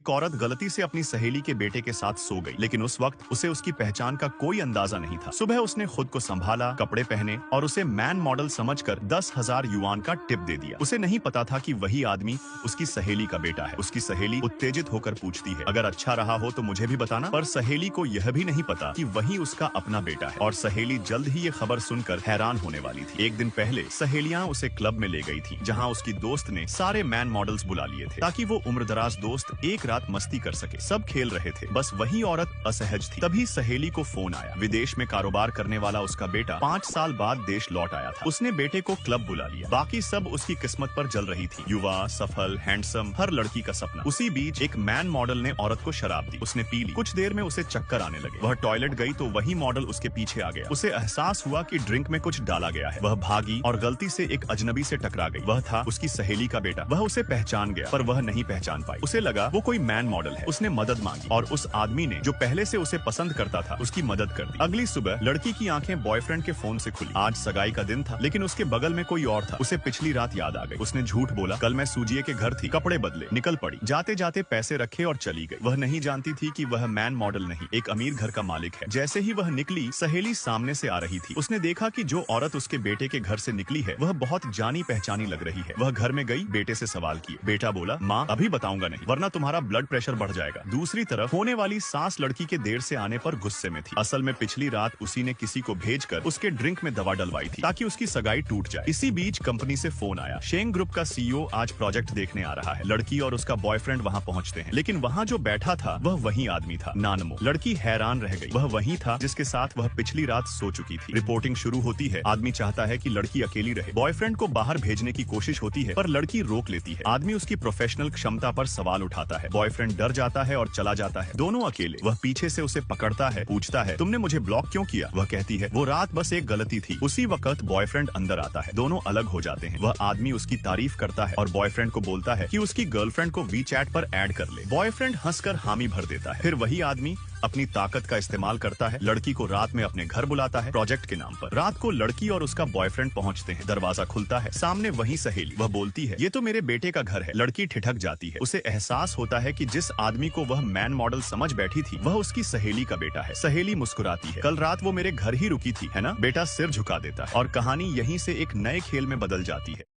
एक औरत गलती से अपनी सहेली के बेटे के साथ सो गई, लेकिन उस वक्त उसे उसकी पहचान का कोई अंदाजा नहीं था। सुबह उसने खुद को संभाला, कपड़े पहने और उसे मैन मॉडल समझकर 10,000 युआन का टिप दे दिया। उसे नहीं पता था कि वही आदमी उसकी सहेली का बेटा है। उसकी सहेली उत्तेजित होकर पूछती है, अगर अच्छा रहा हो तो मुझे भी बताना। पर सहेली को यह भी नहीं पता कि वही उसका अपना बेटा है, और सहेली जल्द ही ये खबर सुनकर हैरान होने वाली थी। एक दिन पहले सहेलियां उसे क्लब में ले गई थी, जहां उसकी दोस्त ने सारे मैन मॉडल्स बुला लिए थे ताकि वो उम्रदराज दोस्त एक रात मस्ती कर सके। सब खेल रहे थे, बस वही औरत असहज थी। तभी सहेली को फोन आया। विदेश में कारोबार करने वाला उसका बेटा 5 साल बाद देश लौट आया था। उसने बेटे को क्लब बुला लिया। बाकी सब उसकी किस्मत पर जल रही थी। युवा, सफल, हैंडसम, हर लड़की का सपना। उसी बीच एक मैन मॉडल ने औरत को शराब दी। उसने पी ली। कुछ देर में उसे चक्कर आने लगे। वह टॉयलेट गई तो वही मॉडल उसके पीछे आ गया। उसे एहसास हुआ कि ड्रिंक में कुछ डाला गया है। वह भागी और गलती से एक अजनबी से टकरा गई। वह था उसकी सहेली का बेटा। वह उसे पहचान गया, पर वह नहीं पहचान पाई। उसे लगा वो कोई मैन मॉडल है। उसने मदद मांगी और उस आदमी ने, जो पहले से उसे पसंद करता था, उसकी मदद कर दी। अगली सुबह लड़की की आंखें बॉयफ्रेंड के फोन से खुली। आज सगाई का दिन था, लेकिन उसके बगल में कोई और था। उसे पिछली रात याद आ गई। उसने झूठ बोला, कल मैं सूजिए के घर थी, कपड़े बदले, निकल पड़ी। जाते जाते पैसे रखे और चली गई। वह नहीं जानती थी कि वह मैन मॉडल नहीं, एक अमीर घर का मालिक है। जैसे ही वह निकली, सहेली सामने से आ रही थी। उसने देखा कि जो औरत उसके बेटे के घर से निकली है, वह बहुत जानी पहचानी लग रही है। वह घर में गई, बेटे से सवाल किए। बेटा बोला, माँ अभी बताऊंगा नहीं, वरना तुम्हारा ब्लड प्रेशर बढ़ जाएगा। दूसरी तरफ होने वाली सास लड़की के देर से आने पर गुस्से में थी। असल में पिछली रात उसी ने किसी को भेजकर उसके ड्रिंक में दवा डलवाई थी, ताकि उसकी सगाई टूट जाए। इसी बीच कंपनी से फोन आया। शेंग ग्रुप का सीईओ आज प्रोजेक्ट देखने आ रहा है। लड़की और उसका बॉयफ्रेंड वहां पहुंचते हैं, लेकिन वहां जो बैठा था वह वही आदमी था, नानमो। लड़की हैरान रह गई। वह वही था जिसके साथ वह पिछली रात सो चुकी थी। रिपोर्टिंग शुरू होती है। आदमी चाहता है कि लड़की अकेली रहे। बॉयफ्रेंड को बाहर भेजने की कोशिश होती है, पर लड़की रोक लेती है। आदमी उसकी प्रोफेशनल क्षमता पर सवाल उठाता है। बॉयफ्रेंड डर जाता है और चला जाता है। दोनों अकेले। वह पीछे से उसे पकड़ता है, पूछता है, तुमने मुझे ब्लॉक क्यों किया? वह कहती है, वो रात बस एक गलती थी। उसी वक्त बॉयफ्रेंड अंदर आता है। दोनों अलग हो जाते हैं। वह आदमी उसकी तारीफ करता है और बॉयफ्रेंड को बोलता है कि उसकी गर्लफ्रेंड को वीचैट पर ऐड कर ले। बॉयफ्रेंड हंसकर हामी भर देता है। फिर वही आदमी अपनी ताकत का इस्तेमाल करता है। लड़की को रात में अपने घर बुलाता है, प्रोजेक्ट के नाम पर। रात को लड़की और उसका बॉयफ्रेंड पहुंचते हैं। दरवाजा खुलता है, सामने वही सहेली। वह बोलती है, ये तो मेरे बेटे का घर है। लड़की ठिठक जाती है। उसे एहसास होता है कि जिस आदमी को वह मैन मॉडल समझ बैठी थी, वह उसकी सहेली का बेटा है। सहेली मुस्कुराती है, कल रात वो मेरे घर ही रुकी थी, है ना? बेटा सिर झुका देता है और कहानी यहीं से एक नए खेल में बदल जाती है।